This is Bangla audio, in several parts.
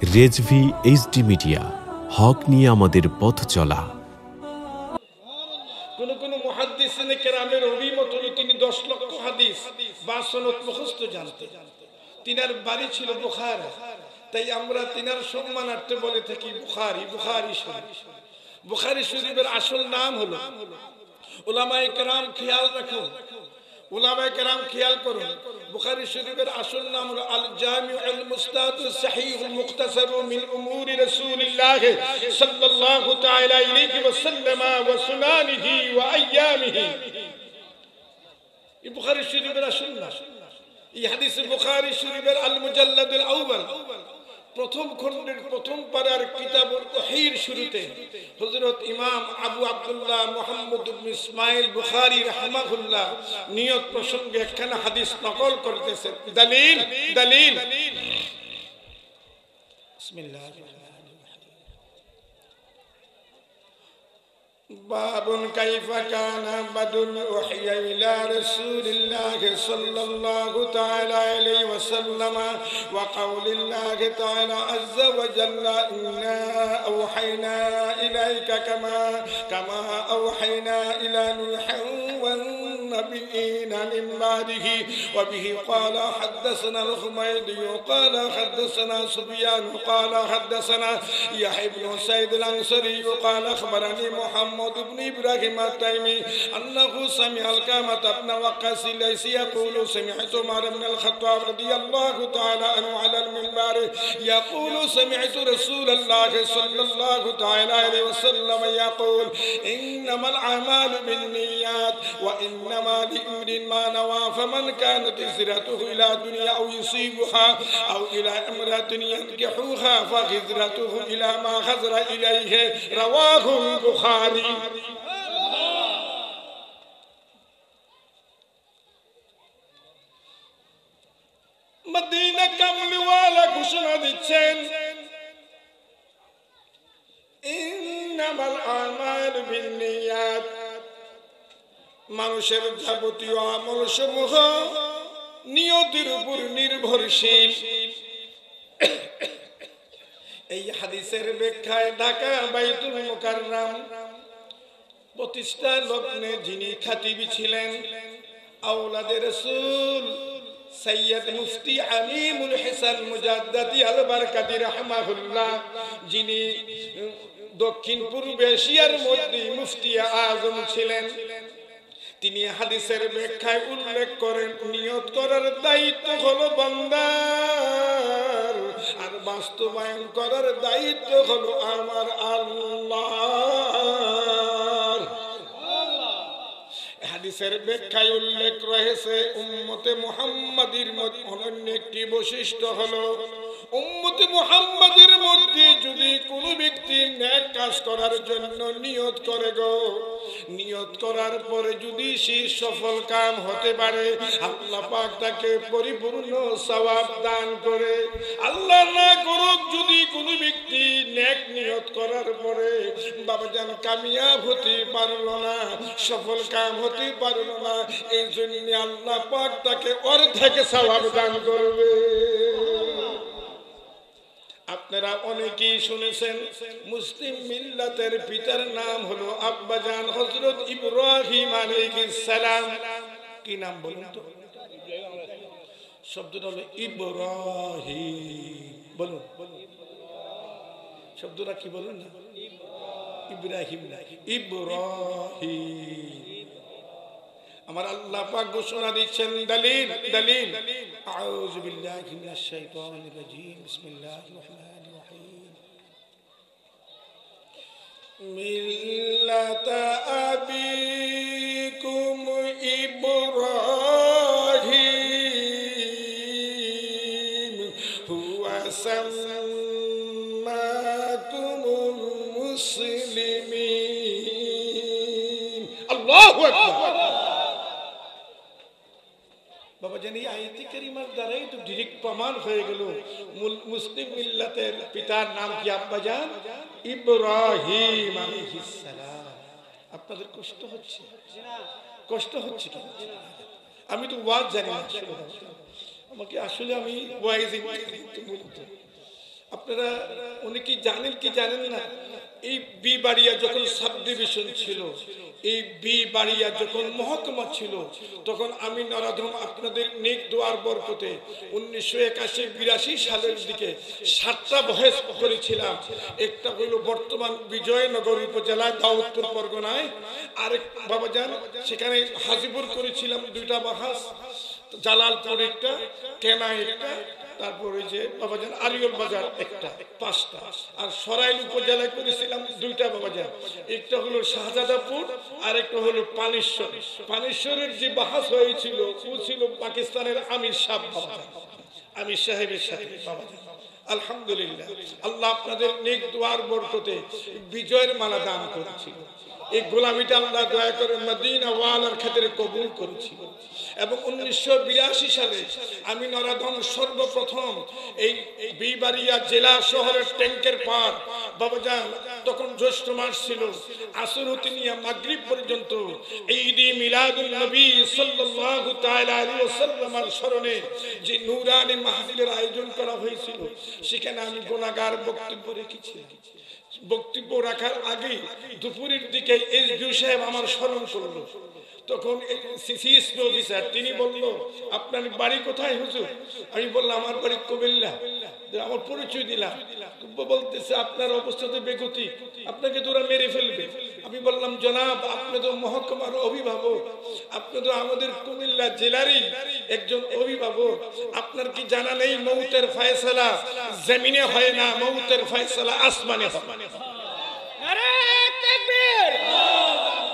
রেজভি এইচডি মিডিয়া, হক নিয়ে আমাদের পথ চলা। কোন মুহাদ্দিসিনে কেরামের অভিমত হলো তিনি 10 লক্ষ হাদিস বা সনদ মুখস্থ জানতেন। তিনার বাড়ি ছিল বুখারা, তাই আমরা তিনার সম্মানার্থে বলে থাকি বুখারী শরীফ। বুখারী শরীফের আসল নাম হলো, উলামায়ে কেরাম খেয়াল রাখুন, উলামায়ে কেরাম খেয়াল করুন, বুখারী শরীফের আসল নাম হলো আল জামিউল মুস্তাদুস সহিহুল মুখতাসারু মিন উমুরি রাসূলিল্লাহ সাল্লাল্লাহু তাআলা আলাইহি ওয়াসাল্লাম ওয়া সুনানিহি ওয়া আইয়ামিহি। এই বুখারী শরীফের আসল নাম। এই হাদিস বুখারী শরীফের আল মুজাল্লাদুল আউয়াল প্রথম খণ্ডের প্রথম পারার কিতাবুল ওহীর শুরুতে হযরত ইমাম আবু আব্দুল্লাহ মুহাম্মদ ইবনে ইসমাঈল বুখারী রাহিমাহুল্লাহ নিয়ত প্রসঙ্গে একখানা হাদিস নকল করতেছেন। দলিল বিসমিল্লাহির রহমানির রহিম। বাবুন কাইফা কানা বাদুল ওহিয়া ইলা রাসূলিল্লাহ সাল্লাল্লাহু তাআলা আলাইহি ওয়াসাল্লাম ওয়া কাউলিল্লাহি তাআলা আযজা ওয়া জাল্লা ইন্না আওহাইনা ইলাইকা কামা আওহাইনা ইলা নূহিন ওয়ান নাবিয়িনা মিন বাদিহি ওয়া বিহি ক্বালা হাদাসানা আল-হুমায়দি ক্বালা হাদাসানা সুফিয়ান ক্বালা হাদাসানা ইয়াহইয়া ইবনে সাঈদ আল-আনসারী ক্বালা আখবারানি মুহাম্মদ ابن إبراهيم التيمي أنه سمع القامة بن وقاص الليثي يقول سمعت عمر بن الخطاب رضي الله تعالى عنه على المنبر يقول سمعت رسول الله صلى الله تعالى عليه وسلم يقول إنما الأعمال بالنيات وإنما لامرئ ما نوى فمن كانت هجرته إلى دنيا أو يصيبها أو إلى امرأة ينكحها فهجرته إلى ما هاجر إليه رواه البخاري। মদিনা কামলিওয়ালা ঘোষণা দিচ্ছেন, ইন্নামাল আমালু বিন্নিয়াত, মানুষের যাবতীয় আমল সমূহ নিয়তের উপর নির্ভরশীল। এই হাদিসের ব্যাখ্যায় ঢাকা বাইতুল মুকাররম প্রতিষ্ঠা লগ্নে যিনি খাতিবি ছিলেন আওলাদে রাসূল সৈয়দ মুফতি আলিমুল হাসান মুজাদ্দাদি আল বারকাতি রাহমাহুল্লাহ, যিনি দক্ষিণ পূর্ব এশিয়ার মধ্যে মুফতি আজম ছিলেন, তিনি হাদিসের ব্যাখ্যায় উল্লেখ করেন নিয়ত করার দায়িত্ব হলো বান্দার, আর বাস্তবায়ন করার দায়িত্ব হলো আমার আল্লাহর। হাদিসের ব্যাখ্যায় উল্লেখ রয়েছে উম্মতে মুহাম্মাদির মধ্যে অনন্য একটি বৈশিষ্ট্য হলো, উম্মতে মুহাম্মাদের মধ্যে যদি কোনো ব্যক্তি নেক কাজ করার জন্য নিয়ত করে গো, নিয়ত করার পরে যদি সে সফল কাম হতে পারে আল্লাহ পাক তাকে পরিপূর্ণ সওয়াব দান করে। আল্লাহ না করুক যদি কোনো ব্যক্তি নেক নিয়ত করার পরে বাবাজান কামিয়াব হতে পারলো না, সফল কাম হতে পারলো না, এই জন্য আল্লাহ পাক তাকে অর্ধেক সওয়াব দান করবে। আপনারা অনেকেই শুনেছেন মুসলিম মিল্লাতের পিতার নাম হলো আব্বাজান হযরত ইব্রাহিম আলাইহিস সালাম। কি নাম বলুন তো? শব্দটা হলো ইব্রাহিম। বলুন শব্দটা কি বলুন না? ইব্রাহিম না, ইব্রাহিম। আমার আল্লাহ পাক ঘোষণা দিচ্ছেন, দলিল আউযু বিল্লাহি মিনাশ শাইতানির রাজীম, বিসমিল্লাহির রহমানির রহিম। মিল্লাতা আবিকুম ইব্রাহিম হুয়া সাম্মাকুমুল মুসলিমিন। আল্লাহু আকবার। বাবা জানি আয়াতে কারিমার দ্বারাই তো ডাইরেক্ট প্রমাণ হয়ে গেল মুসলিম মিল্লাতের পিতার নাম কি আব্বাজান ইব্রাহিম আলাইহিস সালাম। আপনাদের কষ্ট হচ্ছে? কষ্ট হচ্ছে কি? আমি তো ওয়াজ জানি না, আমাকে আসলে আমি ওয়াইজিং বলতে আপনারা উনি কি জানেন না, এই বিবাড়িয়া যখন সাব ডিভিশন ছিল, এই বিবাড়িয়া যখন মহকুমা ছিল, তখন আমি নরাধম আপনাদের নেক দোয়ার বরকতে 1981-82 সালের দিকে 7টা বহেস করেছিলাম। একটা হলো বর্তমান বিজয়নগর উপজেলায় দাউদপুর পরগনায়, আরেক বাবাজান সেখানে হাজিপুর করেছিলাম 2টা বাহাস, জালালপুর একটা, কেনা একটা, তারপর ওই যে বাবাজান আরিয়ল বাজার একটা, 5টা। আর সরাইল উপজেলায় করেছিলাম 2টা বাবাজান, একটা হলো শাহজাদাপুর আর একটা হলো পানিশ্বর। পানিশ্বরের যে বাহাস হয়েছিল ও ছিল পাকিস্তানের আমির সাহেবের সাথে বাবাজান। আলহামদুলিল্লাহ, আল্লাহ আপনাদের নেক দোয়ার বরকতে বিজয়ের মালা দান করেছিল। এই গোলামিটা আল্লাহ দয়া করে মদিনা ওয়ালার খাতিরে কবুল করেছিল। এবং 1982 সালে আমি নরাধম সর্বপ্রথম এই বিবাড়িয়া জেলা শহরের ট্যাঙ্কের পার বাবাজান, তখন জ্যৈষ্ঠ মাস ছিল, আসর হতে নিয়ে মাগরিব পর্যন্ত ঈদে মিলাদুন নবী সাল্লাল্লাহু তাআলা আলাইহি ওয়াসাল্লামের স্মরণে যে নূরানি মাহফিলের আয়োজন করা হয়েছিল, সেখানে আমি গুনাহগার বক্তব্য রেখেছিলাম। বক্তব্য রাখার আগে দুপুরের দিকে এসডিও সাহেব আমার স্মরণ করলো। তখন সিসিএসপি অফিসার তিনি বলল, আপনার বাড়ি কোথায় হুজুর? আমি বললাম আমার বাড়ি কুমিল্লা। আমার পরিচয় দিলাম, বলতেছে আপনার অবস্থা তো বেগতিক, আপনাকে তো ওরা মেরে ফেলবে। আমি বললাম জনাব, আপনি তো মহকুমার অভিভাবক, আপনি তো আমাদের কুমিল্লা জেলারই একজন অভিভাবক, আপনার কি জানা নেই মৌতের ফয়সালা জমিনে হয় না, মৌতের ফয়সালা আসমানে হয়। নারে তাকবীর,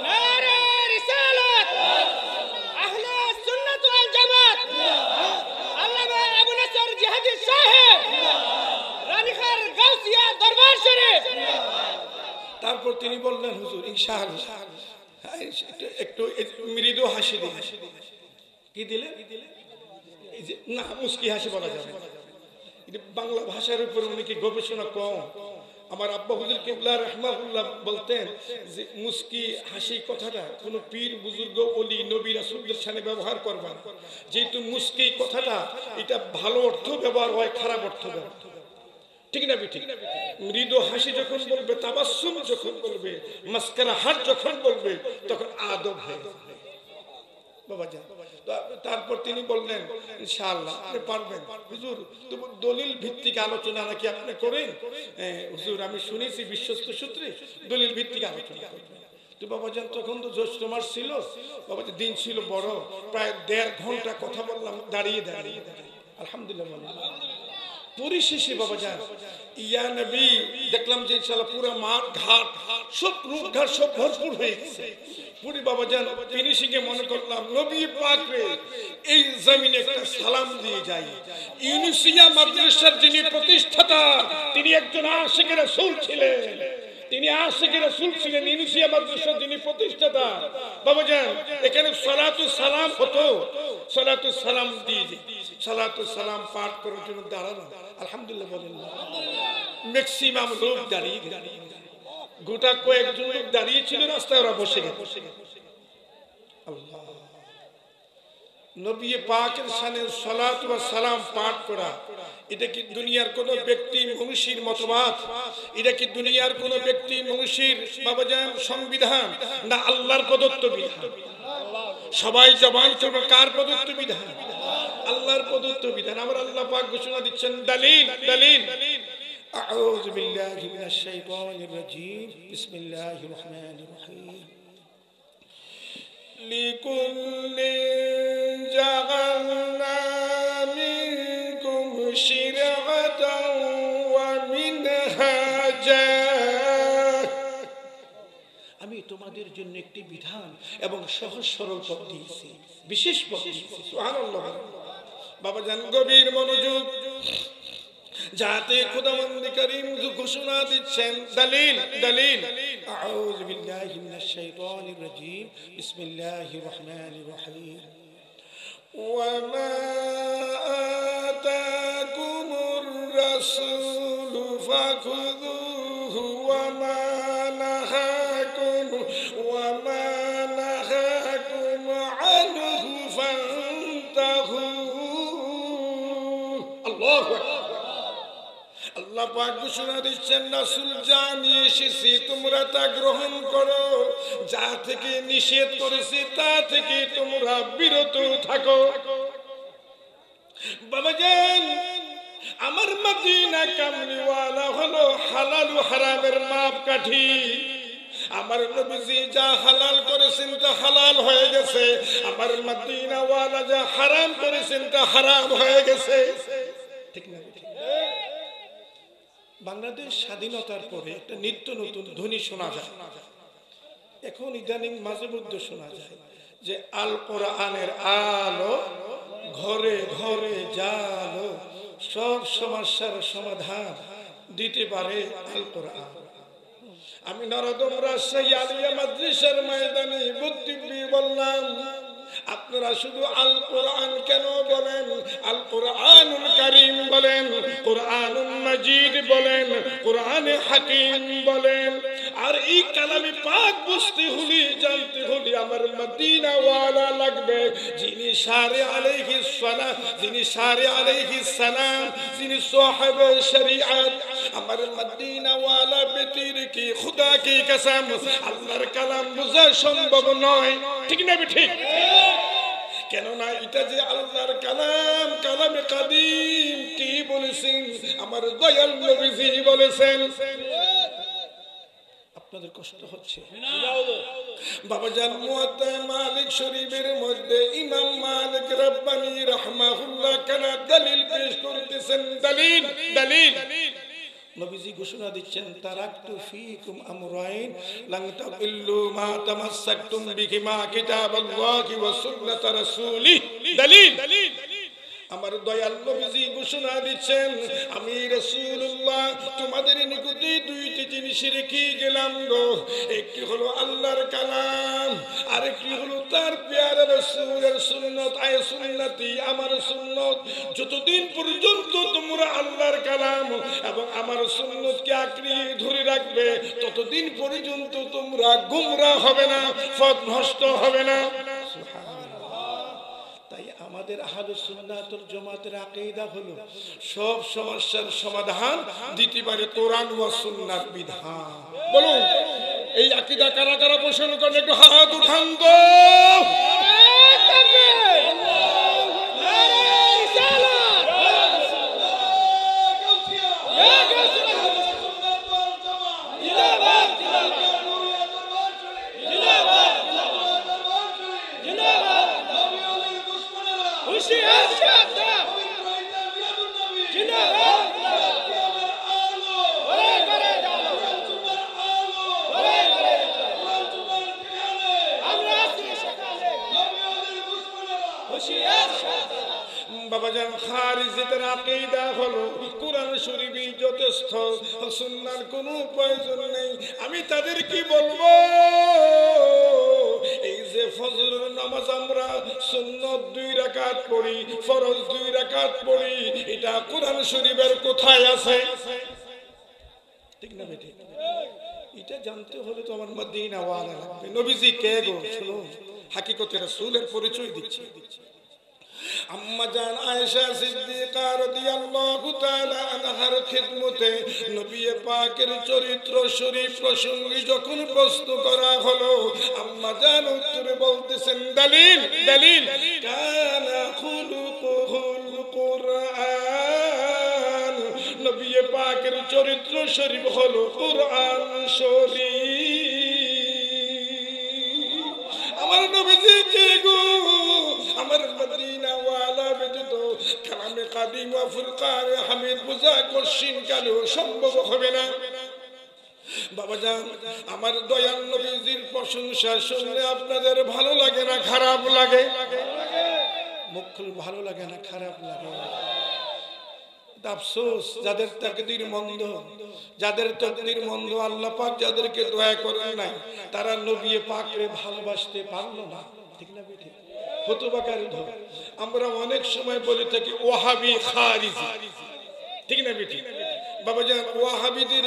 নারে রিসালাত, আহলে সুন্নাত ওয়াল জামাত, আল্লামা আবু নসর জিহাদি সাহেব, রানীখার গাউসিয়া দরবার শরীফ। তারপর তিনি বললেন হুজুর ইনশাআল্লাহ একটু মৃদু হাসি দিন। কি দিলে? এই যে না, মুস্কি হাসি বলা যাবে না, বাংলা ভাষার উপর অনেকে গবেষণা কম। আমার আব্বা হুজুর কিবলা রাহমাহুল্লাহ বলতেন যে মুস্কি হাসি কথাটা কোন পীর বুজুর্গ ওলি নবী রাসূলদের সামনে ব্যবহার করবেন, যেহেতু মুস্কি কথাটা এটা ভালো অর্থ ব্যবহার হয়, খারাপ অর্থ ব্যবহার, ঠিক না? ঠিক। মৃদু হাসি যখন বলবে, তাবাসসুম যখন বলবে, মাসকারা হাত যখন বলবে, তখন আদব হয় বাবা যান। তারপর তিনি বললেন ইনশাআল্লাহ আপনি পারবেন। হুজুর দলিল ভিত্তিক আলোচনা নাকি আপনি করেন? হুজুর আমি শুনেছি বিশ্বস্ত সূত্রে দলিল ভিত্তিক আলোচনা করবেন। তো বাবাজান তখন তো জ্যৈষ্ঠ মাস ছিল, বাবাজান দিন ছিল বড়, প্রায় 1.5 ঘন্টা কথা বললাম দাঁড়িয়ে দাঁড়িয়ে। আলহামদুলিল্লাহ। পরিশেষে বাবাজান ইয়া নবী দেখলাম যে ইনশাআল্লাহ পুরো মাঠ ঘাট সব রূপ ঘাট সব ভরপুর হয়ে গেছে। পুরি বাবাজান ফিনিশিং এ মনে করলাম নবী পাক রে এই জমিনে একটা সালাম দিয়ে যাই। ইউনুসিয়া মাদ্রাসার যিনি প্রতিষ্ঠাতা তিনি একজন আশিক রাসূল ছিলেন, তিনি আশিক রাসূল ছিলেন। ইউনুসিয়া মাদ্রাসার যিনি প্রতিষ্ঠাতা বাবাজান, এখানে সালাতু সালাম হতো, সালাতু সালাম দিয়ে সালাতু সালাম পাঠ করার জন্য দাঁড়ানো। আলহামদুলিল্লাহ বলেন, ম্যাক্সিমাম লোক দাঁড়িয়ে গোটা কয়েকজন লোক দাঁড়িয়ে ছিল, রাস্তায় ওরা বসে গেছে। আল্লাহ, নবী পাকের শানে সালাত ওয়া সালাম পাঠ করা, এটা কি দুনিয়ার কোন ব্যক্তি মনীষীর মতবাদ? এটা কি দুনিয়ার কোন ব্যক্তি মনীষীর বাবাজান সংবিধান, না আল্লাহর প্রদত্ত বিধান? সবাই জবান করবে কার প্রদত্ত বিধান? আল্লাহর প্রদত্ত বিধান। আমার আল্লাহ পাক ঘোষণা দিচ্ছেন দলিল দলিল। আউযু বিল্লাহি মিনাশ শাইতানির রাজীম, বিসমিল্লাহির রহমানির রহিম। লিকুল্লি জাআলনা মিনকুম শিরআতাও ওয়া মিনহাজা, আমি তোমাদের জন্য একটি বিধান এবং সহজ সরল পথ দিয়েছি, বিশেষ পথ দিয়েছি। সুবহানাল্লাহ। বাবাজান গভীর মনোযোগ, যাতে খোদাবন্দ করিম ঘোষণা দিচ্ছেন দলিল দলিল। আউযু বিল্লাহি মিনাশ শাইতানির রাজীম, বিসমিল্লাহির রহমানির রহিম। ওয়া মা আতাকুমুর রাসূলু ফাখুযুহু ওয়া মা নাহাকুম আনহু ফান্তাহু। আল্লাহু আকবার। আল্লাহ পাক ঘোষণা দিচ্ছেন, রাসূল যা নিয়ে এসেছি তোমরা তা গ্রহণ করো, যা থেকে নিষেধ করেছি তা থেকে তোমরা বিরত থাকো। বাবাজান, আমার মদিনা কামলিওয়ালা হলো হালাল ও হারামের মাপকাঠি। আমার নবীজি যা হালাল করেছেন তা হালাল হয়ে গেছে, আমার মদিনা ওয়ালা যা হারাম করেছেন তা হারাম হয়ে গেছে। ঠিক না? বাংলাদেশ স্বাধীনতার পরে একটা নিত্য নতুন ধ্বনি শোনা যায়, এখন ইদানিং মাঝে মধ্যে শোনা যায় যে আল কোরআনের আলো ঘরে ঘরে জালো, সব সমস্যার সমাধান দিতে পারে আল কোরআন। আমি নরদম রাজশাহী আলিয়া মাদ্রাসার ময়দানে বক্তব্য বললাম, আপনারা শুধু আল কোরআন কেন বলেন? আল কোরআনুল কারীম বলেন, কোরআনুল মাজিদ বলেন, কোরআনে হাকিম বলেন। আর এই কালামে পাক বুঝতে হলে, জানতে হলে আমার মদিনা ওয়ালা লাগবে, যিনি সারে আলাইহিস সালাম, যিনি সারে আলাইহিস সালাম, যিনি সাহেবে শরীয়ত। আমার মদিনা ওয়ালা ব্যতীত কি খোদা কি কসম আল্লাহর কালাম বোঝা সম্ভব নয়। ঠিক না? ঠিক। কেননা এটা যে আল্লাহর কালাম, কালামে কাদিম। কি বলেছেন? আমার দয়াল নবীজি বলেছেন। আপনাদের কষ্ট হচ্ছে? বাবাজান, মুয়াত্তা মালিক শরীফের মধ্যে ইমাম মালিক রব্বানি রাহমাহুল্লাহ কানা দলিল পেশ করতেছেন। দলিল দলিল নবীজি ঘোষণা দিচ্ছেন, তারাকতু ফীকুম আমরাইন লান তাদিল্লু মা তামাসসাকতুম বিহিমা কিতাবাল্লাহি ওয়া সুন্নাত রাসূলিহি। দলিল আমার দয়াল নবীজি ঘোষণা দিচ্ছেন, আমি রাসূলুল্লাহ তোমাদের নিকটে দুইটি জিনিস রেখে গেলাম গো। একটি হলো আল্লাহর কালাম, আর একটি হলো তার প্যারা রাসূলের সুন্নাত। আয় সুন্নতি, আমার সুন্নাত। যতদিন পর্যন্ত তোমরা আল্লাহর কালাম এবং আমার সুন্নাতকে আঁকড়ে ধরে রাখবে, ততদিন পর্যন্ত তোমরা গোমরা হবে না, পথভ্রষ্ট হবে না। তাই আমাদের আহলুস সুন্নাত ওয়াল জামাতের আকীদা হলো সব সমস্যার সমাধান দিতে পারে কোরআন ওয়া সুন্নাহর বিধান। বলুন, এই আকীদা কারা কারা পোষণ করেন? একটু হাত উঠান তো। বাবাজান, খারিজিদের আকীদা হলো কোরআন শরীফই যথেষ্ট, সুন্নাহর কোনো প্রয়োজন নেই। আমি তাদের কি বলবো? এই যে ফজরের নামাজ আমরা সুন্নাত 2 রাকাত পড়ি, ফরজ 2 রাকাত পড়ি, এটা কোরআন শরীফের কোথায় আছে? ঠিক না বেটি? এটা জানতে হলে তো আমার মদিনা ওয়ালা লাগবে। নবীজি কে গো? শুনুন, হাকিকতে রাসূলের পরিচয় দিচ্ছি। আম্মা জান আয়েশা সিদ্দিকা রাদিয়াল্লাহু তাআলা আনহার খিদমতে নবী পাকের চরিত্র শরীফ প্রসঙ্গে যখন প্রশ্ন করা হলো, আম্মা জান উত্তরে বলতেছেন, দলিল দলিল কানা খুলুকুল কুরআন। নবী পাকের চরিত্র শরীফ হলো কুরআন শরীফ। আমার নবীজি কে গো? আমার মদিনা ওয়ালা ব্যতীত কালামে কাদিম ওয়া ফুরকানে হামিদ বুঝা কোশ্চিন কালেও সম্ভব হবে না। বাবাজান, আমার দয়াল নবীজির প্রশংসা শুনলে আপনাদের ভালো লাগে না খারাপ লাগে? মুখ খুলে ভালো লাগে না খারাপ লাগে? আফসোস, যাদের তাকদীর মন্দ, যাদের তাকদীর মন্দ, আল্লাহ পাক যাদেরকে দয়া করেন নাই, তারা নবী পাককে ভালোবাসতে পারলো না। ঠিক না বেঠিক? ফতোয়াকারী ধর আমরা অনেক সময় বলে থাকি ওয়াহাবি খারিজি। ঠিক না বেঠিক? বাবাজান, ওয়াহাবিদের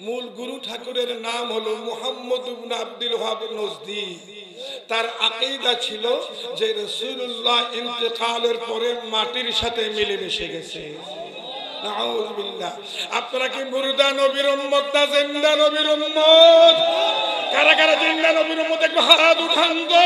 মূল গুরু ঠাকুরের নাম হলো মুহাম্মদ ইবনে আব্দুল ওয়াহাব নজদি। তার আকীদা ছিল যে রাসূলুল্লাহ ইন্তেকালের পরে মাটির সাথে মিলেমিশে গেছে। নাউযুবিল্লাহ। আপনারা কি মুর্দা নবীর উম্মত না জিন্দা নবীর উম্মত? কারা কারা জিন্দা নবীর উম্মত একটু হাত উঠান তো।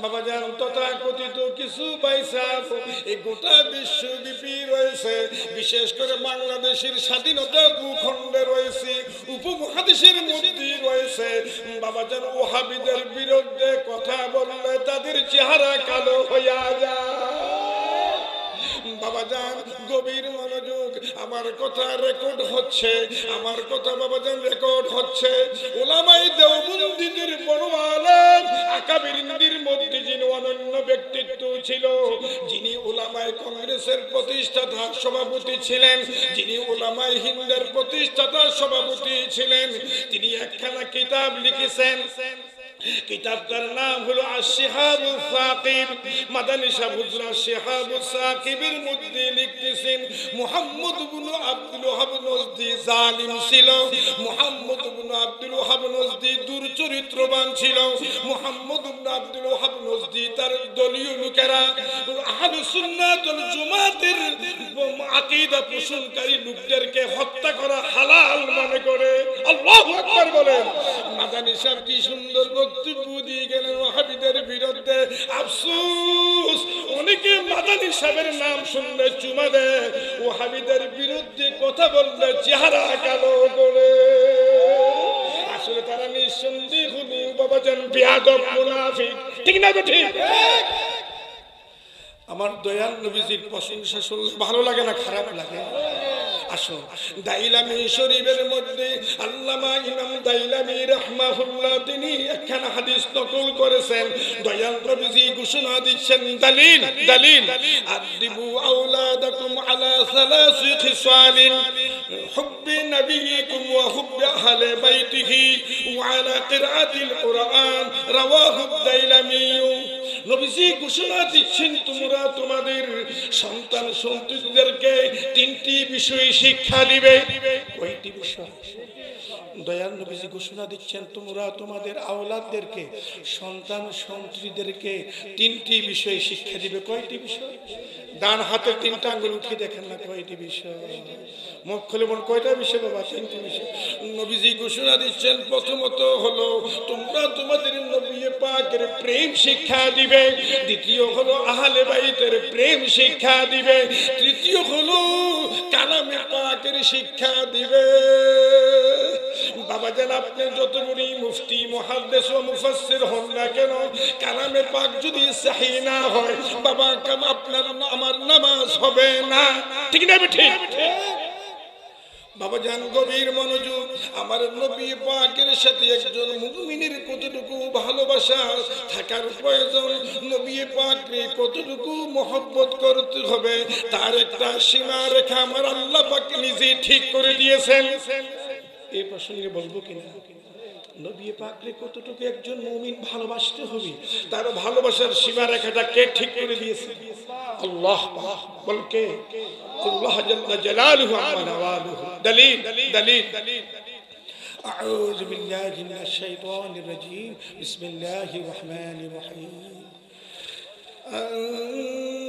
বাবা জান তথাকথিত কিছু বাইসাফ এই গোটা বিশ্বব্যাপী রয়েছে, বিশেষ করে বাংলাদেশের স্বাধীনতা ভূখণ্ডে রয়েছে, উপমহাদেশের মধ্যে রয়েছে। বাবা জান ওহাবিদের বিরুদ্ধে কথা বললে তাদের চেহারা কালো হইয়া যায়। বাবাজান গভীর মনোযোগ, আমার কথা রেকর্ড হচ্ছে, আমার কথা বাবাজান রেকর্ড হচ্ছে। ওলামায়ে দেওবন্দিদের বড় আলেম আকাবিরিনদের মধ্যে যিনি অনন্য ব্যক্তিত্ব ছিল, যিনি ওলামায়ে কংগ্রেসের প্রতিষ্ঠাতা সভাপতি ছিলেন, যিনি ওলামায়ে হিন্দের প্রতিষ্ঠাতা সভাপতি ছিলেন, তিনি একখানা কিতাব লিখেছেন। কিতাবটার নাম হলো আশ-শিহাবুস সাকিব। মাদানী শাহ হুজুর আশ-শিহাবুস সাকিবের মধ্যে লিখতেছেন মুহাম্মদ ইবনে আব্দুল ওয়াহাব নজদি জালিম ছিল, মুহাম্মদ ইবনে আব্দুল ওয়াহাব নজদি দুর্চরিত্রবান ছিল, মুহাম্মদ ইবনে আব্দুল ওয়াহাব নজদি তার দলীয় লোকেরা আহলুস সুন্নাত ওয়াল জামাতের আকীদা পোষণকারী লোকদেরকে হত্যা করা হালাল মনে করে। আল্লাহু আকবার বলেন। মাদানী শাহ কি সুন্দর বক্তব্য দিয়ে গেলেন ওয়াহাবিদের বিরুদ্ধে। আফসোস অনেকে মাদানী সাহেবের নাম শুনলে চুমা দেয়, ওয়াহাবিদের বিরুদ্ধে কথা বললে চেহারা কালো করে। আসলে তারা নিঃসন্দেহ হলো বাবাজান বেয়াদব মুনাফিক, ঠিক না ঠিক? আমার দয়াল নবীজির প্রশংসা শুনলে ভালো লাগে না খারাপ লাগে? আসো দাইলামি শরীফের মধ্যে আল্লামা ইমাম দাইলামি রাহমাহুল্লাহ তিনি একখানা হাদিস নকল করেছেন। দয়াল নবীজি ঘোষণা দিচ্ছেন, দালিল দালিল আদিবু আওলাদাকুম আলা সালাসি খিসালিন হুব্বি নবিয়িকুম ওয়া হুব্বি আহলি বাইতিহি ওয়া আলা কিরাআতিল কুরআন রাওয়াহু দাইলামি। নবীজি ঘোষণা দিচ্ছেন, তোমরা তোমাদের সন্তান সন্ততিদেরকে তিনটি বিষয় শিক্ষা দিবে। কয়টি বিষয়? দয়াল নবীজি ঘোষণা দিচ্ছেন, তোমরা তোমাদের আওলাদদেরকে সন্তান সন্ততিদেরকে তিনটি বিষয় শিক্ষা দিবে। কয়টি বিষয়? ডান হাতের তিনটা আঙ্গুল উঠে দেখেন না, কয়টি বিষয়? মুখ খুলে বল, কয়টা বিষয় বাবা? তিনটি বিষয়। নবীজি ঘোষণা দিচ্ছেন, প্রথমত হলো তোমরা তোমাদের নবী পাকের প্রেম শিক্ষা দিবে, দ্বিতীয় হলো আহলে বাইতের প্রেম শিক্ষা দিবে, তৃতীয় হলো কালামে পাকের শিক্ষা দিবে। বাবা জান আপনি যত বড় মুফতি মুহাদ্দিস ও মুফাসসির হন না কেন, কালামে পাক যদি সহিহ না হয় বাবা আপনার আমার নামাজ হবে না, ঠিক না? ঠিক। বাবা জান গভীর মনোযোগ, আমার নবী পাকের সাথে একজন মুমিনের কতটুকু ভালোবাসা থাকার প্রয়োজন, নবী পাককে কতটুকু মহব্বত করতে হবে তার একটা সীমা রেখা আমার আল্লাহ পাক নিজে ঠিক করে দিয়েছেন। এই প্রসঙ্গে বলবো কিনা, নবী পাককে কতটুকু একজন মুমিন ভালোবাসতে হবে তার ভালোবাসার সীমা রেখাটা কে ঠিক করে দিয়েছে? আল্লাহ। বলকে আল্লাহ জাল্লা জালালুহু ওয়া নওয়ালুহু। দলিল দলিল দলিল আউযু বিল্লাহি মিনাশ শাইতানির রাজীম বিসমিল্লাহির রহমানির রহিম।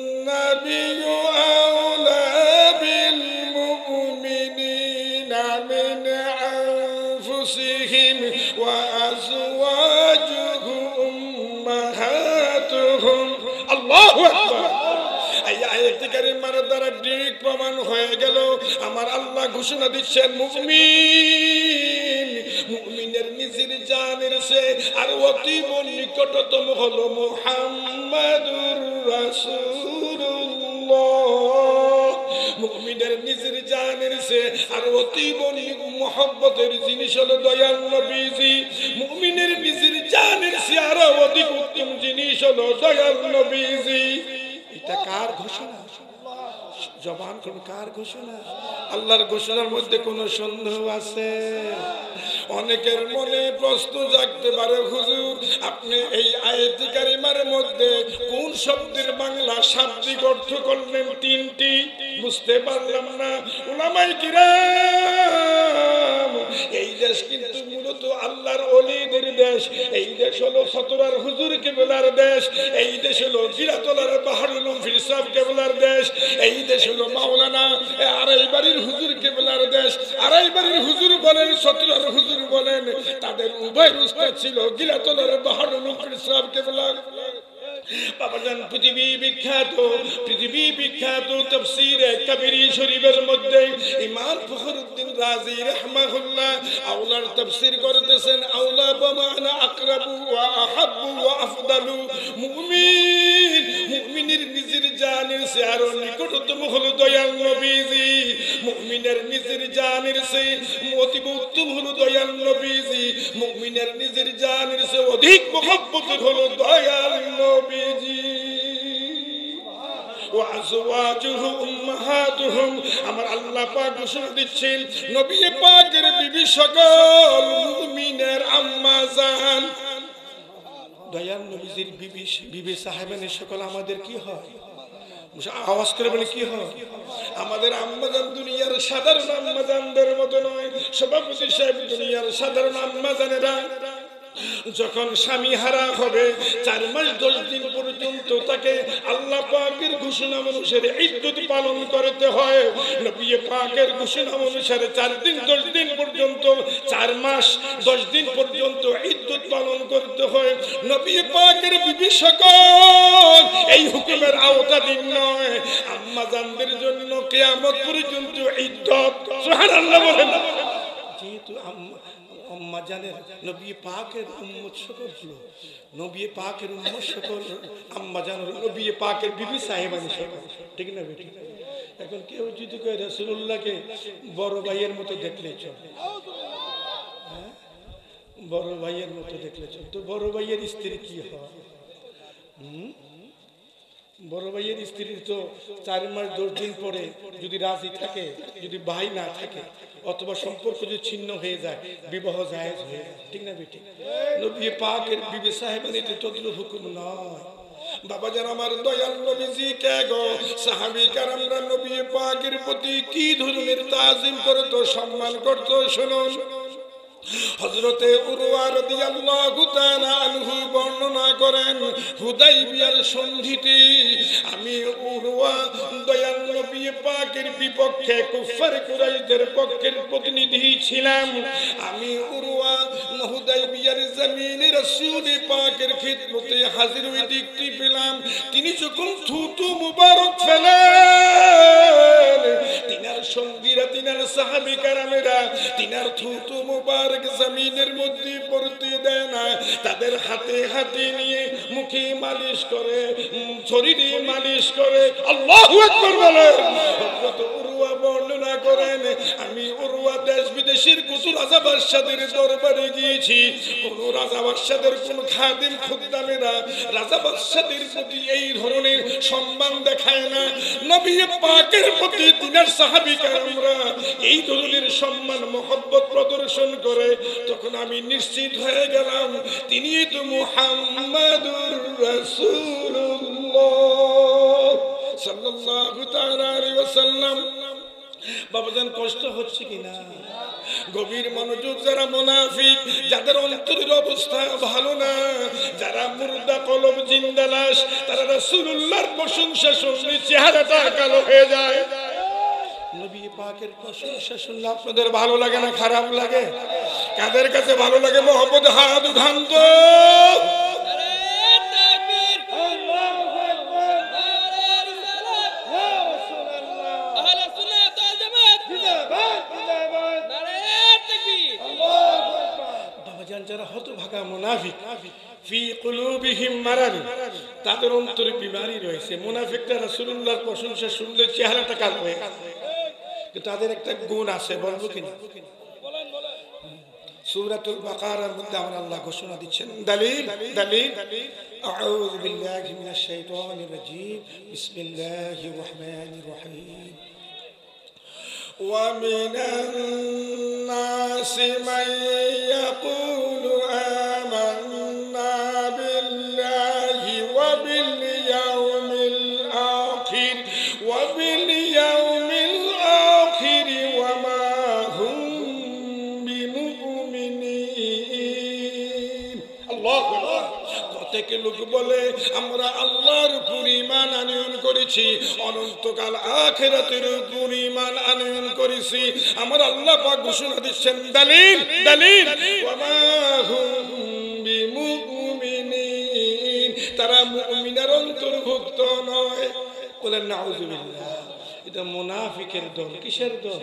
আন-নাবিয়্যু আওলা বিল মুমিনিনা মিন আনফুসিহিম ওয়া আজওয়াজুহু উম্মাহাতুহুম। আল্লাহু আকবার। আয়াত কারিমার দ্বারা ঠিক প্রমাণ হয়ে গেল আমার আল্লাহ ঘোষণা দিচ্ছেন, মুমিনের নিজের জানের সে আর অতি নিকটতম হলো মুহাম্মাদুর রাসূলুল্লাহ। মুমিনের নিজের জানের সে আর অতি মহব্বতের জিনিস হলো দয়াল নবীজি। মুমিনের নিজের জানের চেয়ে আরো অধিক উত্তম জিনিস হলো দয়াল নবীজি। এটা কার ঘোষণা? জবান কোন কার ঘোষণা? আল্লাহর ঘোষণার মধ্যে কোনো সন্দেহ আছে? অনেকের মনে প্রশ্ন জাগতে পারে, হুজুর আপনি এই আয়াতে কারিমার মধ্যে কোন শব্দের বাংলা শাব্দিক অর্থ করলেন তিনটি, বুঝতে পারলাম না। উলামায়ে কিরাম, এই দেশ কিন্তু মূলত আল্লাহর ওলিদের দেশ। এই দেশ হলো সতরার হুজুর কেবলার দেশ। এই দেশ হলো জিরাতলার বাহারুল উলুম সাহেব কেবলার দেশ। এই দেশ হলো মাওলানা আড়াইবাড়ির হুজুর কেবলার দেশ। আড়াইবাড়ির হুজুর বলেন, সতরার হুজুর বলেন, তাদের উভয় উস্তাদ ছিল গিরাতলার বাহারুল উলুম সাহেব কেবলার। বাবাজান পৃথিবী বিখ্যাত তাফসীরে কবীর শরীফের মধ্যে ইমাম ফখরুদ্দিন রাজি রাহমাহুল্লাহ আওলার তাফসীর করতেছেন, আওলা বমানা আকরাবু ওয়া আহাব্বু ওয়া আফদালু। মুমিনের নিজের জানের চেয়ে আরো নিকটতম হলো দয়াল নবীজি। মুমিনের নিজের জানের চেয়ে অতীব উত্তম হলো দয়াল নবীজি। মুমিনের নিজের জানের চেয়ে অধিক মহব্বত হলো দয়াল নবীজি। ওয়াজওয়াজুহু উম্মাহাতুহুম, আমার আল্লাহ পাক ঘোষণা দিচ্ছেন নবী পাকের বিবি সকল মুমিনের আম্মা জান। দয়াল নবীজির বিবি সাহেবানের সকল আমাদের কি হয়? আওয়াজ করে বলে কি হয়? আমাদের আম্মাজান দুনিয়ার সাধারণ আম্মাজানদের মতো নয়। সভাপতি সাহেব, দুনিয়ার সাধারণ আম্মাজানেরা যখন স্বামী হারা হবে 4 মাস 10 দিন পর্যন্ত তাকে আল্লাহ পাকের ঘোষণা অনুসারে ইদ্দত পালন করতে হয়। নবী পাকের ঘোষণা অনুসারে 4 দিন 10 দিন পর্যন্ত, 4 মাস 10 দিন পর্যন্ত ইদ্দত পালন করতে হয়। নবী পাকের বিবি সকল এই হুকুমের আওতাধীন নয়। আম্মা জানদের জন্য কিয়ামত পর্যন্ত ইদ্দত। সুবহানাল্লাহ বলেন। যেহেতু আম্মা জানের নবী পাকের উম্মত সকল হলো, নবী পাকের উম্মত সকল আম্মা জান নবী পাকের বিবি সাহেবানি সকল, ঠিক না বেটি? এখন কেউ যদি কয় রাসূলুল্লাহকে বড় ভাইয়ের মতো দেখলে চলে, বড় ভাইয়ের মতো দেখলে চলে, তো বড় ভাইয়ের স্ত্রী কি হয়? বড় ভাইয়ের স্ত্রীর তো 4 মাস 10 দিন পরে যদি রাজি থাকে, যদি ভাই না থাকে, অথবা সম্পর্ক যদি ছিন্ন হয়ে যায়, বিবাহ জায়েজ হয়ে যায়, ঠিক না বেটি? নবী পাকের বিবি সাহেবানিতে তদ্রুপ হুকুম নয়। বাবা যান আমার দয়াল নবীজি কে গো, সাহাবী কেরামরা নবী পাকের প্রতি কি ধরনের তাজিম করতো, সম্মান করতো, শুনুন। হযরতে উরওয়া রাদিয়াল্লাহু তাআলা আনহু বর্ণনা করেন, হুদাইবিয়ার সন্ধিতে আমি উরওয়া দয়াল নবী পাকের বিপক্ষে কুফার কুরাইশদের পক্ষের প্রতিনিধি ছিলাম। আমি উরওয়া হুদাইবিয়ার জমিনে রাসূল পাকের খিদমতে হাজির হয়ে দেখতে পেলাম তিনি যখন থুতু মুবারক ফেলেন, তিনার সঙ্গীরা, তিনার সাহাবী কেরামেরা তিনার থুতু মুবারক জমিনের মধ্যে পড়তে দেয় না, তাদের হাতে হাতে নিয়ে মুখে মালিশ করে, শরীরে মালিশ করে। আল্লাহু আকবার বলেন। হযরত উরওয়া বর্ণনা করেন, আমি উরওয়া দেশ বিদেশের কত রাজা বাদশাদের দরবারে গিয়েছি, কোন রাজা বাদশাদের কোন খাদিম খুদ্দামেরা রাজা বাদশাদের প্রতি এই ধরনের সম্মান দেখায় না। নবী পাকের প্রতি তিনার সাহাবী কেরামরা এই ধরনের সম্মান মহব্বত প্রদর্শন করে। তখন আমি নিশ্চিত হয়ে গেলাম তিনি তো মুহাম্মাদুর রাসূলুল্লাহ সাল্লাল্লাহু তাআলা আলাইহি ওয়াসাল্লাম। বাবাজান কষ্ট হচ্ছে কিনা? গভীর মনোযোগ। যারা মুনাফিক, যাদের অন্তরের অবস্থা ভালো না, যারা মুর্দা কলব জিন্দা লাশ, তারা রাসূলুল্লাহর প্রশংসা শুনলে চেহারাটা কালো হয়ে যায়। নবী পাকের প্রশংসা শুনলে আপনাদের ভালো লাগে না খারাপ লাগে? কাদের কাছে ভালো লাগে? মহব্বত হাত উঠান তো। যারা হতভাগা মুনাফিক, ফি কুলুবিহিম মারাদ, তাদের অন্তরে বিমারি রয়েছে। মুনাফিকরা রাসূলুল্লাহর প্রশংসা শুনলে চেহারাটা কালো হয়ে যায়। তাদের একটা গুণ আছে, বলবো কিনা? সূরাতুল বাকারার মধ্যে আমার আল্লাহ ঘোষণা দিচ্ছেন, দলিল দলিল আউযু বিল্লাহি মিনাশ শাইতানির রাজীম বিসমিল্লাহির রহমানির রহিম ومن الناس من يقول آمنا بالله وباليوم الآخر وما هم بمؤمنين الله أكبر থেকে লোক বলে আমরা আল্লাহর উপর ঈমান আনয়ন করেছি, অনন্তকাল আখিরাতের উপর ঈমান আনয়ন করেছি। আমার আল্লাহ পাক ঘোষণা দিচ্ছেন, দলিল দলিল ওয়ামা হুম বিমুমিনিন, তারা মুমিনের অন্তর্ভুক্ত নয়। বলেন নাউযুবিল্লাহ। এটা মুনাফিকের দল। কিসের দল?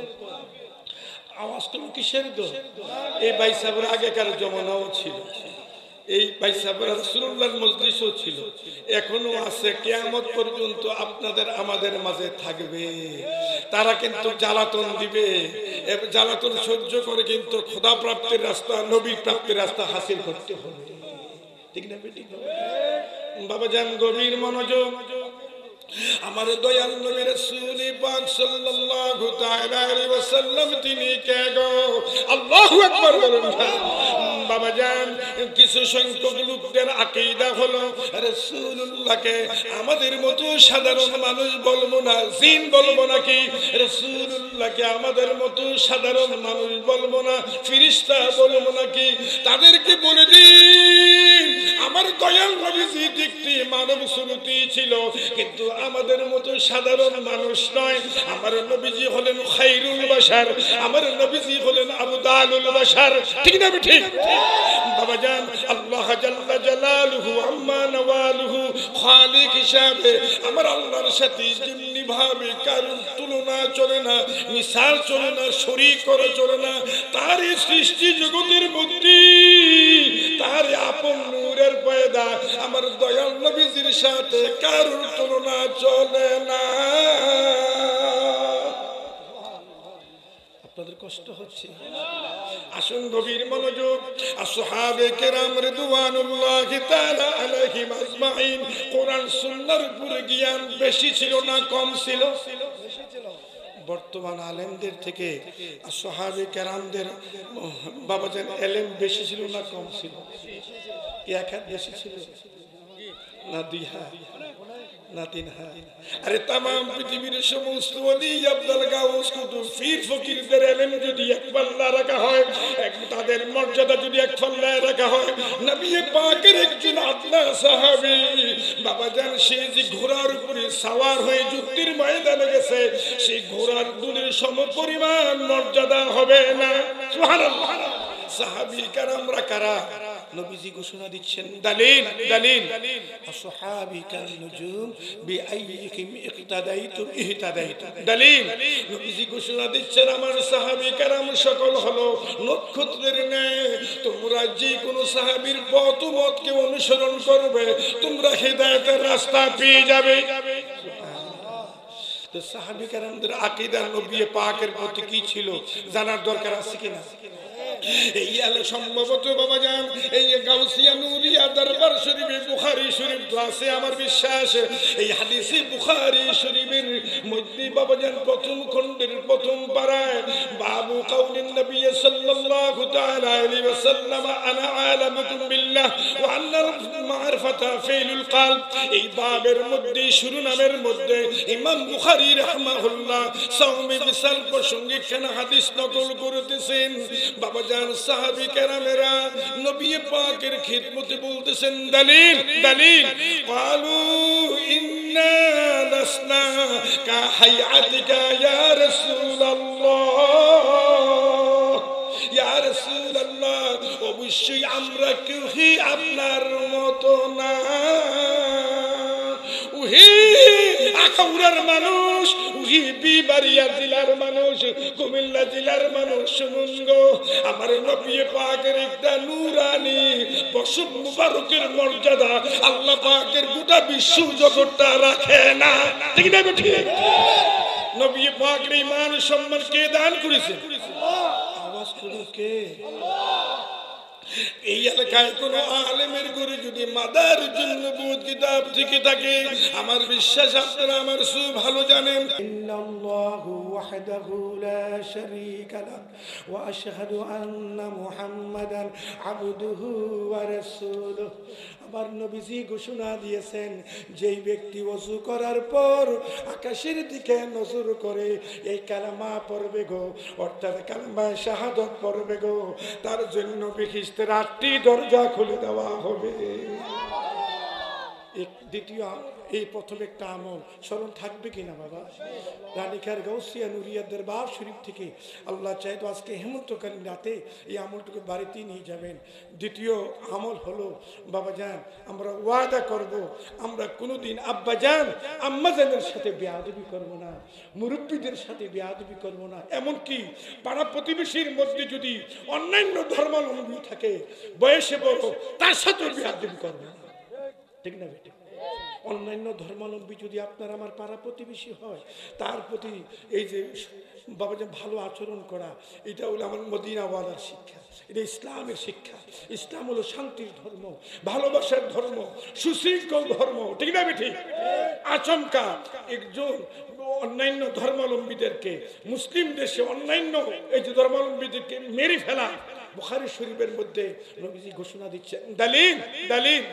আওয়াজ তো কিসের দল? এই ভাই সাহেবের আগেকার জমানাও ছিল, এই ভাই সাহেবের রাসূলুল্লাহর মজলিসও ছিল, এখনো আছে, কিয়ামত পর্যন্ত আপনাদের আমাদের মাঝে থাকবে। তারা কিন্তু জ্বালাতন দিবে, জ্বালাতন সহ্য করে কিন্তু খোদা প্রাপ্তির রাস্তা, নবী প্রাপ্তির রাস্তা হাসিল করতে হবে। ঠিক না বেটি? বাবা জান গভীর মনোযোগ। আমার দয়াল নবী রাসূল পাক সাল্লাল্লাহু তাআলা আলাইহি ওয়াসাল্লাম তিনি কে গো? আল্লাহু আকবার বলুন। বাবা জান কিছু সংখ্যক লোকদের আকীদা হলো রাসূলুল্লাহকে আমাদের মতো সাধারণ মানুষ বলবো না, জিন বলবো নাকি? রাসূলুল্লাহকে আমাদের মতো সাধারণ মানুষ বলবো না, ফেরেশতা বলবো নাকি? তাদেরকে বলে দিন আমার দয়াল নবীজি একটি মানব সুরতি ছিল, কিন্তু আমাদের মতো সাধারণ মানুষ নয়। আমার নবীজি হলেন খায়রুল বাশার, আমার নবীজি হলেন আবদালুল বাশার। ঠিক না? ঠিক বাবা জান। আল্লাহ জাল্লা জালালুহু আম্মা নওয়ালুহু খালিক হিসাবে আমার আল্লাহর সাথে যেমনি ভাবে কারোর তুলনা চলে না, মিসাল চলে না, শরীক করা চলে না। তার এই সৃষ্টি জগতের মধ্যে তার আপন নূরের পয়দা আমার দয়াল নবীজির সাথে কারোর তুলনা চলে না। আপনাদের কষ্ট হচ্ছে? আসুন গভীর মনোযোগ। আসহাবে কেরাম রিদওয়ানুল্লাহি তাআলা আলাইহিম আজমাইন কোরআন সুন্নাহর উপর জ্ঞান বেশি ছিল না কম ছিল? বেশি ছিল। বর্তমান আলেমদের থেকে আসহাবে কেরামদের বাবাজান এলেম বেশি ছিল না কম ছিল? এক হাত বেশি ছিল না দুই হাত না তিন হাত? আরে তামাম পৃথিবীর সমস্ত ওলি আব্দুল গাউস কুতুব পীর ফকিরদের ইলম যদি এক পাল্লা রাখা হয়, তাদের মর্যাদা যদি এক পাল্লায় রাখা হয়, নবী পাকের একজন আদনা সাহাবী বাবাজান সে যে ঘোড়ার উপরে সওয়ার হয়ে যুদ্ধের ময়দানে গেছে, সেই ঘোড়ার দুলের সমপরিমাণ মর্যাদা হবে না। সুবহানাল্লাহ। সাহাবী কারামরা কারা? নবীজি ঘোষণা দিচ্ছেন, দলিল দলিল আসহাবি কান নুজুম বিআইয়িহিম ইক্তাদাইতুম ইহতাদাইতুম। দলিল নবীজি ঘোষণা দিচ্ছেন আমার সাহাবী কারাম সকল হলো নক্ষত্রের ন্যায়। তোমরা যে কোনো সাহাবীর পথ মতকে অনুসরণ করবে, তোমরা হেদায়েতের রাস্তা পেয়ে যাবে। তো সাহাবী কারামদের আকীদা নবী পাকের প্রতি কি ছিল জানার দরকার আছে কিনা? এই আলে সম্ভবত বাবাজান এই গাউসিয়া নুরিয়া দরবার শরীফে বুখারী শরীফ তো আছে আমার বিশ্বাস। এই হাদিসে বুখারী শরীফের মধ্যে বাবাজান প্রথম খণ্ডের প্রথম পারায় বাবু কাউলিন নবী সাল্লাল্লাহু তাআলা আলাইহি ওয়াসাল্লাম আনা আলামুকুম বিল্লাহ ওয়া আন্না মারফাতা ফিলুল কলব, এই বাবের মধ্যে শিরোনামের মধ্যে ইমাম বুখারী রাহমাহুল্লাহ সাওমে বিসাল প্রসঙ্গে কেনা হাদিস নকল করতেছেন। বাবা জান সাহাবী কেরামেরা নবী পাকের খিদমতে বলতেছেন, দলিল দলিল ক্বালু ইন্না লাসনা কা হায়াতিকা ইয়া রাসূলুল্লাহ, ইয়া রাসূলুল্লাহ অবশ্যই আমরা কেউই আপনার মতো না। উহি আখাউড়ার মানুষ, উহি বিবাড়িয়া জেলার মানুষ, কুমিল্লা জেলার মানুষ, শুনুন গো আমার নবী পাকের একটা নূরানি বসত মুবারকের মর্যাদা আল্লাহ পাকের গোটা বিশ্ব জগৎটা রাখে না। ঠিক না বেঠিক? নবী পাকের মান সম্মান কে দান করেছে? আওয়াজ করুন কে? এই এলাকায় কোন আলেমের ঘরে যদি মাদারিজুন নবুওয়াত কিতাব থেকে থাকে, আমার বিশ্বাস আপনারা আমার সব ভালো জানেন। ইন্নাল্লাহু ওয়াহদাহু লা শারীকা লাহ ওয়া আশহাদু আন্না মুহাম্মাদান আবদুহু ওয়া রাসূলুহু। আমার নবীজি ঘোষণা দিয়েছেন, যেই ব্যক্তি ওযু করার পর আকাশের দিকে নজর করে এই কালেমা পড়বে গো, অর্থাৎ কালেমা শাহাদাত পড়বে গো, তার জন্য বেহেশতের 8টি দরজা খুলে দেওয়া হবে। দ্বিতীয় এই প্রথম একটা আমল স্মরণ থাকবে কিনা বাবা? রানিকার গাউসিয়া নুরিয়া দরবার শরীফ থেকে আল্লাহ চাই তো আজকে হেমন্তকালীন রাতে এই আমলটুকু বাড়িতেই নিয়ে যাবেন। দ্বিতীয় আমল হলো বাবাজান, আমরা ওয়াদা করব আমরা কোনোদিন আব্বাজান আম্মাজানের সাথে বেয়াদবি করব না, মুরব্বীদের সাথে বেয়াদবি করব না। এমনকি পাড়া প্রতিবেশীর মধ্যে যদি অন্যান্য ধর্মাবলম্বী থাকে, বয়সে বড়, তার সাথেও বেয়াদবি করব না। ঠিক না বেটে? অন্যান্য ধর্মাবলম্বী যদি আপনার আমার পাড়া প্রতিবেশী হয়, তার প্রতি এই যে বাবা যে ভালো আচরণ করা, এটা হলো আমার মদিনাওয়ালার শিক্ষা, এটা ইসলামের শিক্ষা। ইসলাম হলো শান্তির ধর্ম, ভালোবাসার ধর্ম, সুশৃঙ্খল ধর্ম। ঠিক না বেঠিক? আচমকা একজন অন্যান্য ধর্মাবলম্বীদেরকে, মুসলিম দেশে অন্যান্য এই যে ধর্মাবলম্বীদেরকে মেরে ফেলা, বুখারী শরীফের মধ্যে নবীজি ঘোষণা দিচ্ছেন, দালিল দালিল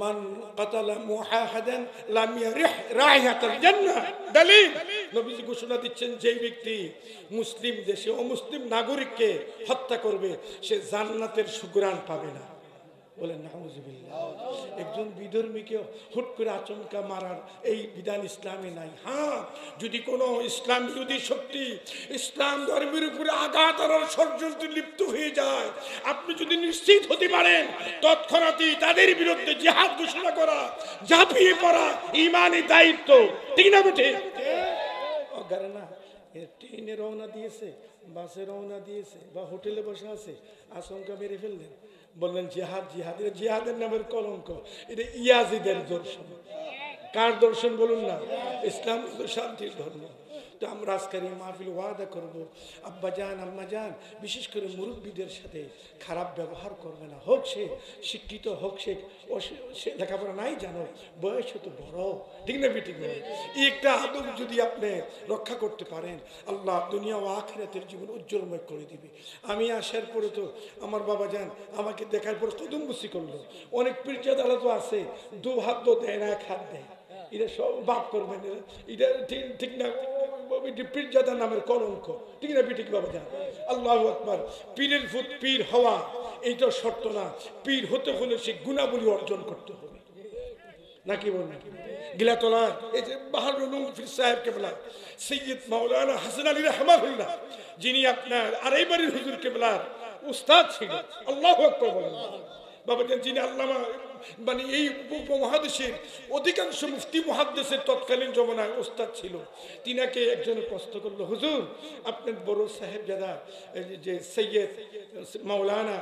মান কাতালা মুআহাদান লাম ইয়ারিহ রাইহাতাল জান্নাহ। দলিল নবীজি ঘোষণা দিচ্ছেন, যেই ব্যক্তি মুসলিম দেশে অমুসলিম নাগরিককে হত্যা করবে সে জান্নাতের সুঘ্রাণ পাবে না। বলেন নাউযুবিল্লাহ। একজন বিধর্মীকে হুট করে আচমকা মারার এই বিধান ইসলামে নাই। হ্যাঁ, যদি কোনো ইসলাম বিরোধী শক্তি ইসলাম ধর্মের উপরে আঘাত আনার ষড়যন্ত্রে লিপ্ত হয়ে যায়, আপনি যদি নিশ্চিত হতে পারেন তৎক্ষণাৎই তাদের বিরুদ্ধে জিহাদ ঘোষণা করা, ঝাঁপিয়ে পড়া ঈমানি দায়িত্ব। ঠিক না বেঠে? অগারে না, ট্রেনে রওনা দিয়েছে, বাসে রওনা দিয়েছে, বা হোটেলে বসে আছে, আচমকা মেরে ফেললেন, বললেন জিহাদ জিহাদ। এটা জিহাদের নামের কলঙ্ক, এটা ইয়াজিদের দর্শন। কার দর্শন বলুন না? ইসলাম শান্তির ধর্ম। তো আমরা আজকের এই মাহফিল ওয়াদা করব, আব্বাজান আম্মাজান বিশেষ করে মুরব্বীদের সাথে খারাপ ব্যবহার করবে না। হোক সে শিক্ষিত, হোক সে লেখাপড়া নাই জানো, বয়স তো বড়। ঠিক না ঠিক না? এই একটা আদব যদি আপনি রক্ষা করতে পারেন, আল্লাহ দুনিয়া ও আখিরাতের জীবন উজ্জ্বলময় করে দিবে। আমি আসার পরে তো আমার বাবাজান আমাকে দেখার পর কদমবুসি করলো। অনেক পীরজাদারা তো আছে, 2 হাত তো দেয় না, 1 হাত দেয়। এটা সব বাপ করবেন, এটা ঠিক না? পীরজাদা নামের কলঙ্ক। ঠিক না ঠিক বাবাজান? আল্লাহু আকবার। পীরের ফুত পীর হওয়া এইটা শর্ত না, পীর হতে হলে সে গুণাবলী অর্জন করতে হবে। নাকি বল নাকি? গিলাতলা এই যে বাহারুল উলুম পীর সাহেব কেবলা সৈয়দ মাওলানা হাসান আলী রাহমাতুল্লাহ, যিনি আপনার আড়াইবাড়ির হুজুর কেবলার উস্তাদ ছিলেন। আল্লাহু আকবার বলেন বাবাজান। যিনি আল্লামা মানে এই উপমহাদেশের অধিকাংশ মুফতি মুহাদ্দিসের তৎকালীন জমানায় ওস্তাদ ছিল। তিনাকে একজনের প্রশ্ন করলো, হুজুর আপনার বড় সাহেবজাদা যে সৈয়দ মাওলানা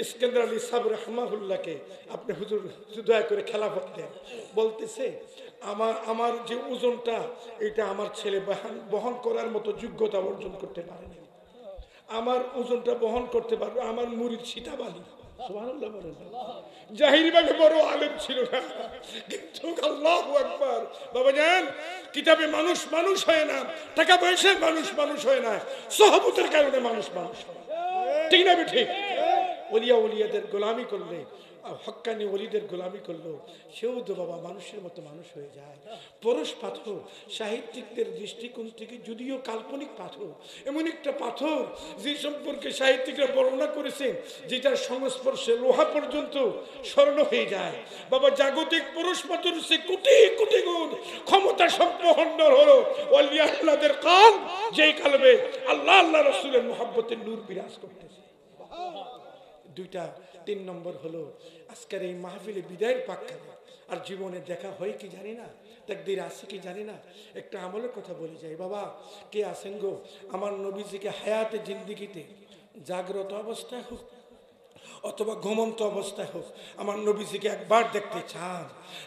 ইস্কান্দার আলী সাহেব রাহমাতুল্লাহকে আপনি হুজুর দয়া করে খেলাফত দেন। বলতেছে, আমার যে ওজনটা এটা আমার ছেলে বহন করার মতো যোগ্যতা অর্জন করতে পারেনি। আমার ওজনটা বহন করতে পারবে আমার মুরিদ সীতাবালী। সুবহানাল্লাহ বলেন। জাহিরিভাবে বড় আলেম ছিল না, কিন্তু আল্লাহু আকবার বাবাজান, কিতাবে মানুষ মানুষ হয় না, টাকা পয়সায় মানুষ মানুষ হয় না, সহবতের কারণে মানুষ মানুষ হয়। ঠিক না ঠিক? ওলিয়া ওলিয়াদের গোলামি করলে, হক্কানি ওলিদের গোলামি করলো, সেও তো বাবা মানুষের মতো মানুষ হয়ে যায়। পরশ পাথর সাহিত্যিকদের দৃষ্টিকোণ থেকে যদিও কাল্পনিক পাথর, এমন একটা পাথর যে সম্পর্কে সাহিত্যিকরা বর্ণনা করেছেন যেটার সংস্পর্শে লোহা পর্যন্ত স্বর্ণ হয়ে যায়। বাবা জাগতিক পরশ পাথর সে কোটি কোটি গুণ ক্ষমতা সম্পন্ন হলো ওলিয়া আল্লাহদের কাল, যেই কালবে আল্লাহ আল্লাহ রাসূলের মুহাব্বতের নূর বিরাজ করতেছে। 3 নম্বর হলো আজকের এই মাহফিলে বিদায়ের পাকখানে আর জীবনে দেখা হয় কি জানি না, তাকদীর আছে কি জানি না। একটা আমলের কথা বলে যাই বাবা, কে আছেন গো আমার নবীজিকে হায়াতে জিন্দিগিতে জাগ্রত অবস্থায় হোক অথবা ঘুমন্ত অবস্থায় হোক আমার নবীজিকে একবার দেখতে চান,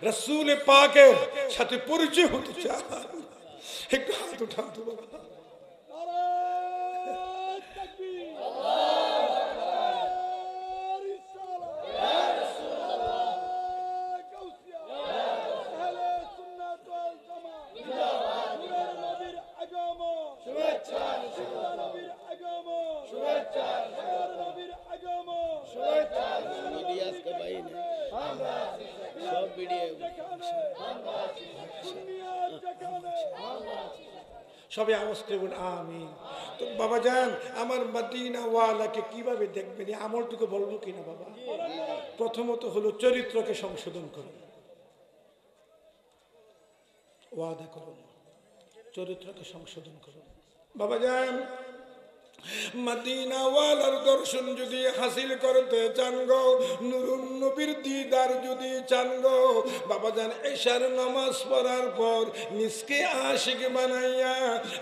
রাসূল পাকের সাথে পরিচয় হতে চান? একটু হাত উঠান তো বাবা। সবাই আওয়াজ করবেন আমিন। তো বাবা যান আমার মদিনা ওয়ালাকে কিভাবে দেখবেন এই আমলটুকু বলবো কিনা বাবা? প্রথমত হলো চরিত্রকে সংশোধন করুন, ওয়াদা করুন, চরিত্রকে সংশোধন করুন। বাবা যান মদিনা ওয়ালার দর্শন যদি হাসিল করতে চান গো, নুরুন নবীর দিদার যদি চান গো, বাবা জান এশার নামাজ পড়ার পর নিজকে আশিক বানাইয়া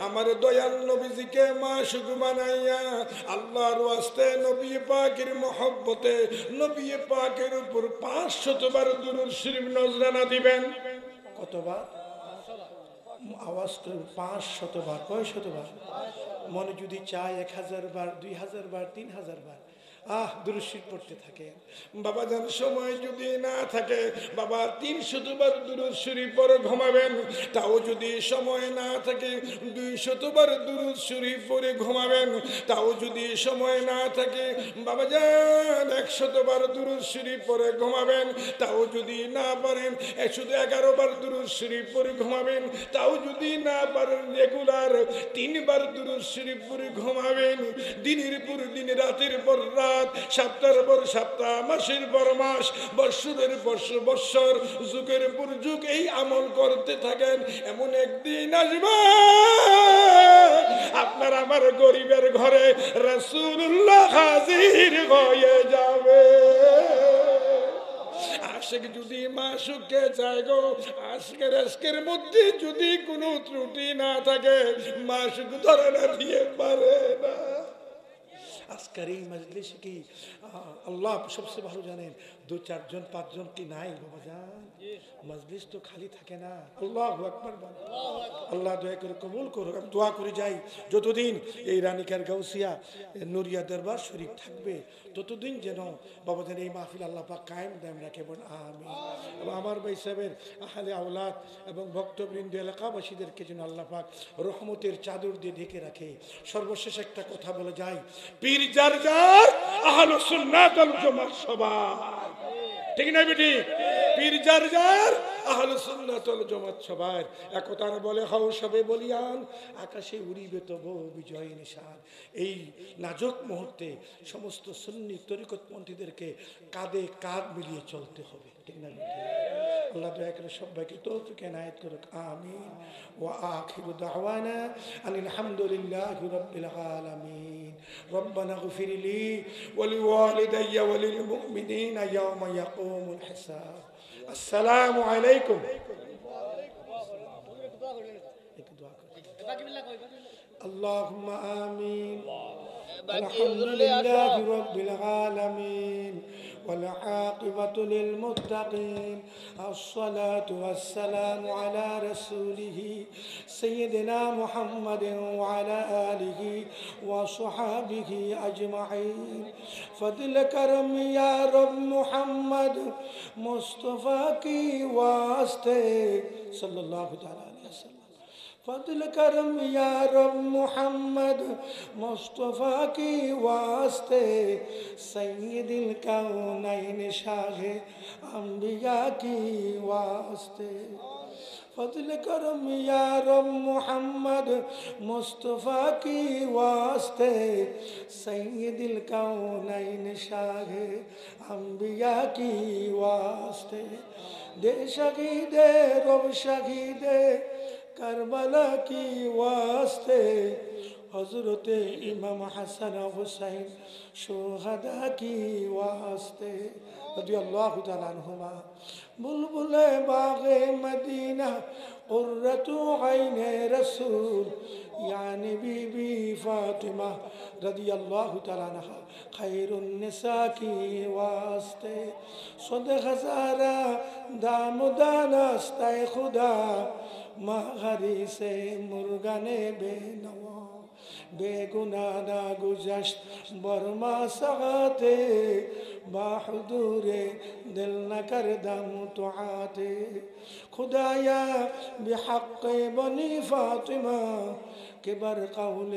আমার দয়াল নবীজিকে মাশুক বানাইয়া আল্লাহর ওয়াস্তে নবী পাকের মহব্বতে নবী পাকের উপর 500 বার দুরূদ শরীফ নজরানা দিবেন। কতবার? আওয়াজ করে 500 বার। কয় শতবার? মনে যদি চায় 1000 বার, 2000 বার, 3000 বার দুরূদ শরীফ পড়তে থাকে। বাবা জান সময় যদি না থাকে বাবা 300 বার দুরূদ শরীফ পড়ে ঘুমাবেন। তাও যদি সময় না থাকে 200 বার দুরূদ শরীফ পড়ে ঘুমাবেন। তাও যদি সময় না থাকে বাবা জান 100 বার দুরূদ শরীফ পড়ে ঘুমাবেন। তাও যদি না পারেন 111 বার দুরূদ শরীফ পড়ে ঘুমাবেন। তাও যদি না পারেন রেগুলার 3 বার দুরূদ শরীফ পড়ে ঘুমাবেন। দিনের পর দিন, রাতের পর রাত, সপ্তাহের পর সপ্তাহ, মাসের পর মাস, বৎসরের পর বৎসর, যুগের পর যুগ এই আমল করতে থাকেন। এমন একদিন আসবে আপনার আমার গরিবের ঘরে রাসূলুল্লাহ হাজির হয়ে যাবে। আশিক যদি মাশুককে চায় গো, আজকের মধ্যে যদি কোনো ত্রুটি না থাকে মাশুক ধরে না দিয়ে পারে না। আজকের এই মজলিসে কি আল্লাহ সবচেয়ে ভালো জানেন 2-4 জন 5 জন কি নাই বাবা জান? মজলিস তো খালি থাকে না। আল্লাহু আকবার। আল্লাহ দয়া করে কবুল করুক। আমি দোয়া করে যাই যতদিন এই রানিকার গাউসিয়া নুরিয়া দরবার শরীফ থাকবে ততদিন যেন বাবা যেন এই মাহফিল আল্লাহ পাক কায়েম দায়েম রাখে, বলেন আমিন। এবং আমার ভাই সাহেবের আহলে আওলাদ এবং ভক্তবৃন্দ এলাকাবাসীদেরকে যেন আল্লাহ পাক রহমতের চাদর দিয়ে ঢেকে রাখে। সর্বশেষ একটা কথা বলে যাই, পীর যার যার আহলে সুন্নাত ওয়াল জামাত সবার, ঠিক না বেটি? পীর যার যার আহলে সুন্নাত ওয়াল জামাত সবার। একতার বলে হও সবে বলিয়ান, আকাশে উড়িবে তব বিজয় নিশান। এই নাজুক মুহূর্তে সমস্ত সুন্নি তরিকতপন্থীদেরকে কাঁধে কাঁধ মিলিয়ে চলতে হবে, ঠিক না বেটি? আল্লাহ দয়া করে সবাইকে তৌফিক এনায়েত করুক, আমিন। ওয়া আখিরু দাওয়ানা আনিল হামদুলিল্লাহি রাব্বিল আলামিন। রব্বানা ইগফির লি ওয়া লিওয়ালিদাইয়া ওয়া লিল মুমিনিনা ইয়াওমা ইয়াকুমুল হিসাব। আসসালামু আলাইকুম। আল্লাহুম্মা আমিন। আলহামদুলিল্লাহি রাব্বিল আলামিন والعاقبة للمتقين. الصلاة والسلام على رسوله سيدنا محمد وعلى آله وصحابه أجمعين. فضل کرم یا رب محمد مصطفى کی واسطے صلی اللہ تعالی علیہ وسلم. فضل کرم یا رب محمد مصطفیٰ کی واسطے سید الکونین شاہ انبیاء کی واسطے. فضل کرم یا رب محمد مصطفیٰ کی واسطے سید الکونین شاہ انبیاء کی واسطے. دے شہید رب شہید کربلا کی واسطے حضرت امام حسن حسین شہدا کی واسطے رضی اللہ تعالیٰ عنہما. بلبل باغ مدینہ قرۃ عین رسول یعنی بی بی فاطمہ رضی اللہ تعالیٰ عنہ خیر النساء کی واسطے. صدق ہزارہ دام دانستہ خدا ماغری سے مرغانے بے نوا بے گناہ نہ گزشت برما سغاتے باحضور دل نہ کردم طاعتے. خدایا بحق بنی فاطمہ کہ بر قول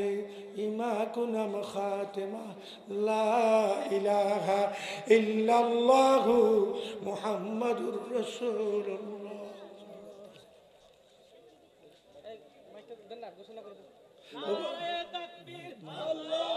اما کنم خاتمہ. لا الہ الا اللہ محمد رسول اللہ. নারায়ে তাকবীর আল্লাহু